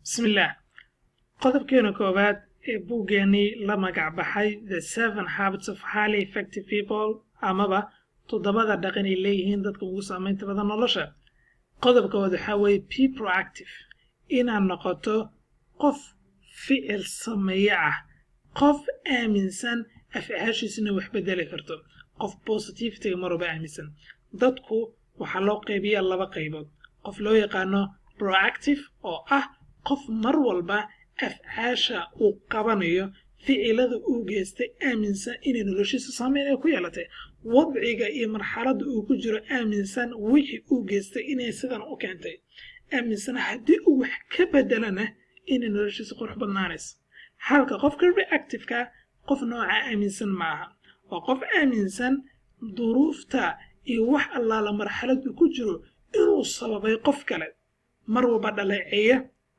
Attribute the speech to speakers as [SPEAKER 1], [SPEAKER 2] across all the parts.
[SPEAKER 1] بسم الله qodobkeena koowaad ee buuggeennii la magac baxay The 7 Habits of Highly Effective People amaba toddobada dhaqan ay leeyihiin dadka ugu saamaynta badan nolosha qodobka waxaa weeye be proactive inaad noqoto qof ficil sameeye ah qof aaminsan afcaashiisana wax bedeli karto qof positivity marba aaminsan dadku waxaa loo qaybiyaa laba qaybood qof loo yaqaano proactive oo ah qof mar walba afcaasha uu qabanayo ficilada uu geystay aaminsan inay noloshiisa saameyn ay ku yeelatay wadciga iyo marxaladda uu ku jiro aaminsan wixii uu geystay inay sidan u keentay aaminsan haddii uu wax ka bedelana inay noloshiisa qurux badnaanayso halka qofka reactive-ka qof nooca aaminsan maaha waa qof aaminsan duruufta iyo wax allaala marxaladdu ku jiro inuu sababay qof kale mar walba dhaleeceeya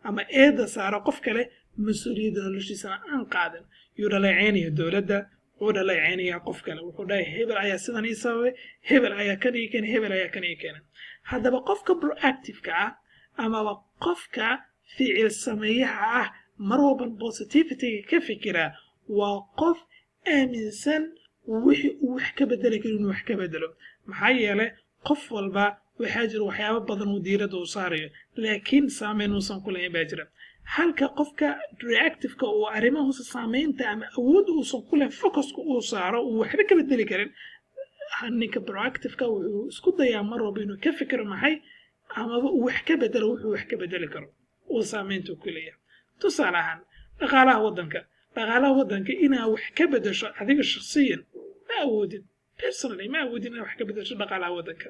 [SPEAKER 1] ama eeda saaro qof kale mas-uuliyadda noloshiisana aan qaadan yuu dhaleeceynaya dowladda wuu dhaleeceynaya qof kale wuxuu dhahay hebel ayaa sidan ii sababay hebel ayaa kan ii keenay hebel ayaa kan ii keenay haddaba qofka proactive-ka ah amaba qofka ficil sameeyaha ah mar walban positivity-ga ka fikiraa waa qof aaminsan wixii uu wax ka bedeli karo inuu wax ka bedelo maxaa yeelay qof walba waxaa jira waxyaabo badan uu diiradda u saarayo laakiin saameyn uusan ku lahayn baa jira halka qofka reactive-ka uu arrimahuusa saameynta ama awood uusan ku lahayn focuska uu saaro uu waxba ka bedeli karin ninka proactive-ka wuxuu isku dayaa mar walba inuu ka fikiro maxay amaba uu wax ka bedelo wuxuu wax ka bedeli karo uu saameynta ku leeyahay tusaale ahaan dhaqaalaha waddanka inaa wax ka bedesho adiga shakhsiyan ma awoodid personally ma awoodid inaad wax ka bedesho dhaqaalaha waddanka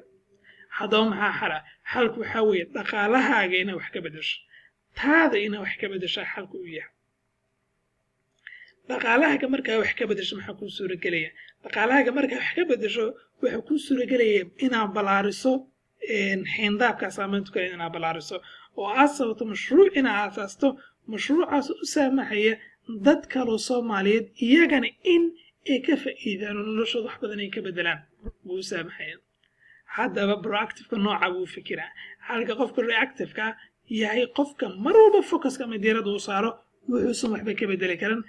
[SPEAKER 1] haddaba maxaa xala xalku waxaa weeye dhaqaalahaaga inaad wax ka bedesho taada inaad wax ka bedeshaa xalku u yahay dhaqaalahaaga markaa wax ka bedesho maxaa kuu suuragelaya dhaqaalahaaga markaa wax ka bedesho waxaa kuu suuragelaya inaad balaariso xeendaabkaa saameyntu kale inaad balaariso oo aad sababto mashruuc inaad aasaasto mashruucaas u saamaxaya dad kaloo soomaaliyeed iyagana in ay ka faa'iidaan oo noloshooda wax badan ay ka bedelaan buu u saamaxaya haddaba proactive-ka nooca buu fikiraa halka qofka reactive-ka yahay qofka mar walba focuska ama diiradda uu saaro wuxuusan waxba ka bedeli karin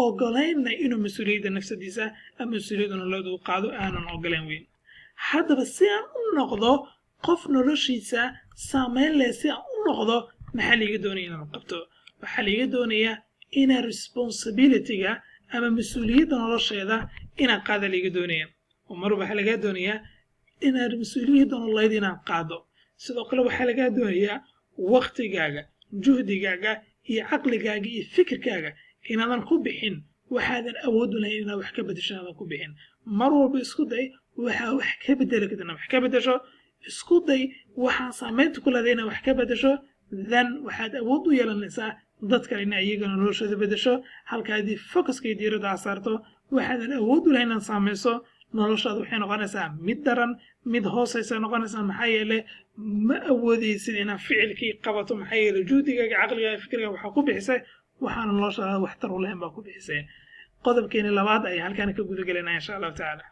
[SPEAKER 1] ogolayna inuu mas-uuliyadda nafsadiisa ama mas-uuliyadda nololeed uu qaado aanan ogolayn weyn haddaba si aan u noqdo qof noloshiisa saameyn leh si aan u noqdo maxaa liiga doonaya inaan qabto waxaa liiga doonayaa inaa responsibility-ga ama mas-uuliyadda nolosheeda inaan qaada liiga doonaya oo mar waxaa lagaa doonayaa inaad mas-uuliyadda nololeed inaad qaado sidoo kale waxaa lagaa doonayaa waktigaaga juhdigaaga iyo caqligaaga iyo fikirkaaga inaadan ku bixin waxaadan awood u lahayn inaad wax ka bedesho inaadan ku bixin mar walba isku day waxaa wax ka bedeli karta inaad wax ka bedesho isku day waxaan saameynta ku leedahay inaad wax ka bedesho then waxaad awood u yeelanaysaa dad kale ina iyagana noloshooda bedesho halka haddii focuska iyo diiradda aad saarto waxaadan awood u lahayn inaad saamayso noloshaada waxay noqonaysaa mid daran mid hoosaysa noqonaysaa maxaa yeelay ma awoodaysid inaad ficilkii qabato maxaa yeelay juhdigaaga caqligaaga fikirkaaga waxaa ku bixisay waxaana noloshaada waxtar u lahayn baa ku bixisay qodobkeeni labaad ayaa halkaana ka guda gelinaa insha allahu tacaala